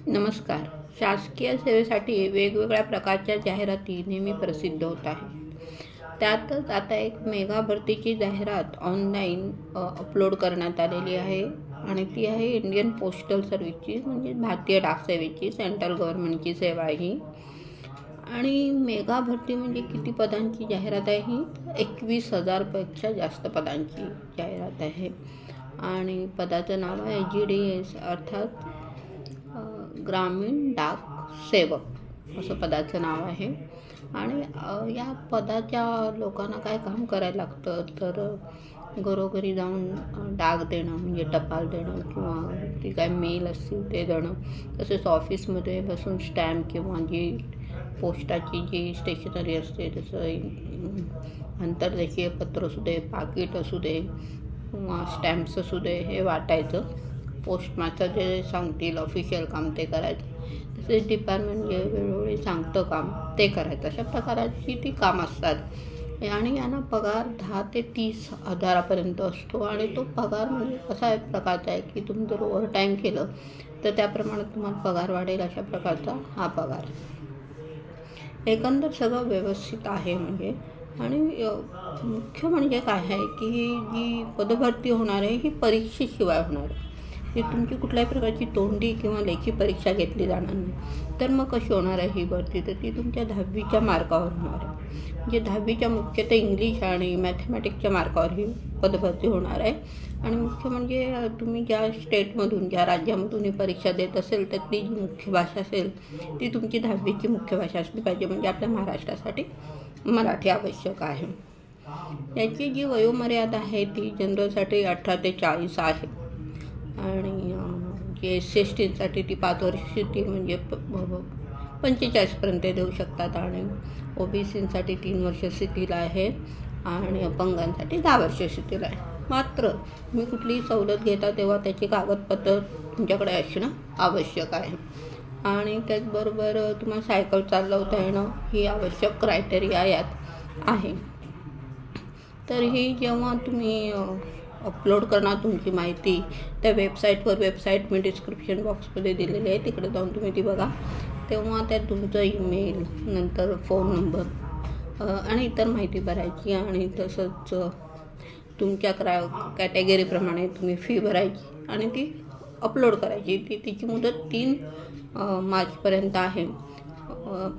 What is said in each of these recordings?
नमस्कार. शासकीय सेवेसाठी वेगवेगळ्या प्रकारच्या जाहिराती नेहमी प्रसिद्ध होत आहेत. त्यातच आता एक मेगा भरतीची जाहिरात ऑनलाईन अपलोड करण्यात आलेली आहे आणि ती आहे इंडियन पोस्टल सर्व्हिसची, म्हणजे भारतीय डाक सेवेची, सेंट्रल गव्हर्नमेंटची सेवा आहे ही. आणि मेगा भरती म्हणजे किती पदांची जाहिरात आहे ही? 21,000पेक्षा जास्त पदांची जाहिरात आहे. आणि पदाचं नाव आहे GDS, अर्थात ग्रामीण डाक सेवक असं पदाचं नाव आहे. आणि या पदाच्या लोकांना काय काम करायला लागतं तर घरोघरी जाऊन डाक देणं, म्हणजे टपाल देणं किंवा ती काय मेल असतील ते देणं. तसेच ऑफिसमध्ये बसून स्टॅम्प किंवा जी पोस्टाची जी स्टेशनरी असते, जसं आंतरदेशीय पत्र असू दे, पाकिट असू दे किंवा स्टॅम्प्स असू दे, हे वाटायचं. पोस्टमास्टर जे सांगतील ऑफिशियल काम ते करायचं. तसेच डिपार्टमेंट जे वेळोवेळी सांगतं काम ते करायचं. अशा प्रकारची ती काम असतात. आणि यांना पगार 10 ते 30 हजारापर्यंत असतो. आणि तो पगार म्हणजे असा एक प्रकारचा आहे की तुम्ही जर ओव्हरटाईम केलं तर त्याप्रमाणे तुम्हाला पगार वाढेल, अशा प्रकारचा हा पगार. एकंदर सगळं व्यवस्थित आहे म्हणजे. आणि मुख्य म्हणजे काय आहे की जी पदभरती होणार आहे ही परीक्षेशिवाय होणार आहे. ती तुमची कुठल्याही प्रकारची तोंडी किंवा लेखी परीक्षा घेतली जाणार नाही. तर मग कशी होणार आहे ही भरती? तर ती तुमच्या 10वीच्या मार्कावर होणार आहे. म्हणजे 10वीच्या मुख्यतः इंग्लिश आणि मॅथमॅटिक्सच्या मार्कावर ही पदभरती होणार आहे. आणि मुख्य म्हणजे तुम्ही ज्या स्टेटमधून, ज्या राज्यामधून ही परीक्षा देत असेल तर ती जी मुख्य भाषा असेल ती तुमची 10वीची मुख्य भाषा असली पाहिजे. म्हणजे आपल्या महाराष्ट्रासाठी मराठी आवश्यक आहे. याची जी वयोमर्यादा आहे ती जनरलसाठी 18 ते 40 आहे. आणि जे SC/STसाठी ती 5 वर्षाची, ती म्हणजे 45पर्यंत देऊ शकतात. आणि OBCसाठी 3 वर्ष शिथिल आहे आणि अपंगांसाठी 10 वर्ष शिथिल आहे. मात्र तुम्ही कुठलीही सवलत घेता तेव्हा त्याची कागदपत्र तुमच्याकडे असणं आवश्यक आहे. आणि त्याचबरोबर तुम्हाला सायकल चालवता येणं ही आवश्यक क्रायटेरिया यात आहे. तर ही जेव्हा तुम्ही अपलोड करणार तुमची माहिती त्या वेबसाईट मी डिस्क्रिप्शन बॉक्समध्ये दिलेली आहे, तिकडे जाऊन तुम्ही ती बघा. तेव्हा त्यात तुमचं ईमेल, नंतर फोन नंबर आणि इतर माहिती भरायची. आणि तसंच तुमच्या कॅटेगरीप्रमाणे तुम्ही फी भरायची आणि ती अपलोड करायची. तिची मुदत 3 मार्चपर्यंत आहे.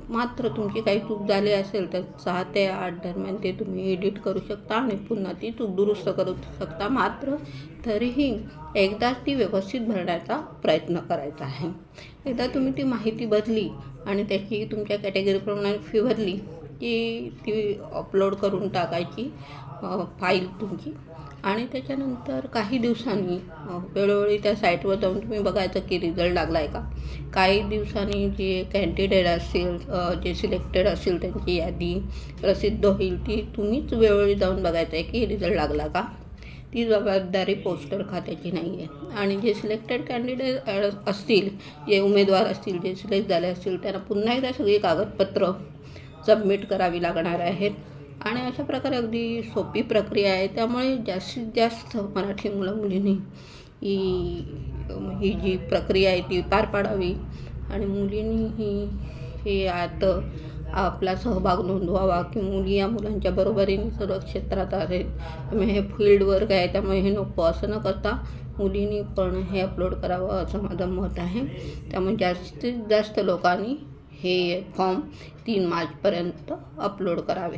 मात्र तुमची काही चूक झाली असेल तर 6 ते 8 दरम्यान ते तुम्ही एडिट करू शकता आणि पुन्हा ती चूक दुरुस्त करू शकता. मात्र तरीही एकदाच ती व्यवस्थित भरण्याचा प्रयत्न करायचा आहे. एकदा तुम्ही ती माहिती भरली आणि त्याची तुमच्या कॅटेगरीप्रमाणे फी भरली की ती अपलोड करून टाकायची फाईल तुमची. आणि त्याच्यानंतर काही दिवसांनी वेळोवेळी त्या साईटवर जाऊन तुम्ही बघायचं की रिझल्ट लागला आहे का. काही दिवसांनी जे कॅन्डिडेट असतील, जे सिलेक्टेड असतील, त्यांची यादी प्रसिद्ध होईल. ती तुम्हीच वेळोवेळी जाऊन बघायचं आहे की रिझल्ट लागला का. ती जबाबदारी पोस्टल खात्याची नाही आहे. आणि जे सिलेक्टेड कॅन्डिडेट असतील, जे उमेदवार असतील, जे सिलेक्ट झाले असतील, त्यांना पुन्हा एकदा सगळी कागदपत्र सबमिट करावी लागणार आहेत. आणि अशा प्रकारे अगदी सोपी प्रक्रिया आहे. त्यामुळे जास्तीत जास्त मराठी मुलं-मुलींनी ही जी प्रक्रिया आहे ती पार पाडावी. आणि मुलींनीही हे आत आपला सहभाग नोंदवावा की मुली या मुलांच्या बरोबरीने सर्व क्षेत्रात आहेत. त्यामुळे हे फील्ड वर्क आहे, त्यामुळे हे नको असं न करता मुलींनी पण हे अपलोड करावं असं माझं मत आहे. त्यामुळे जास्तीत जास्त लोकांनी हे फॉर्म 3 मार्चपर्यंत अपलोड करावे.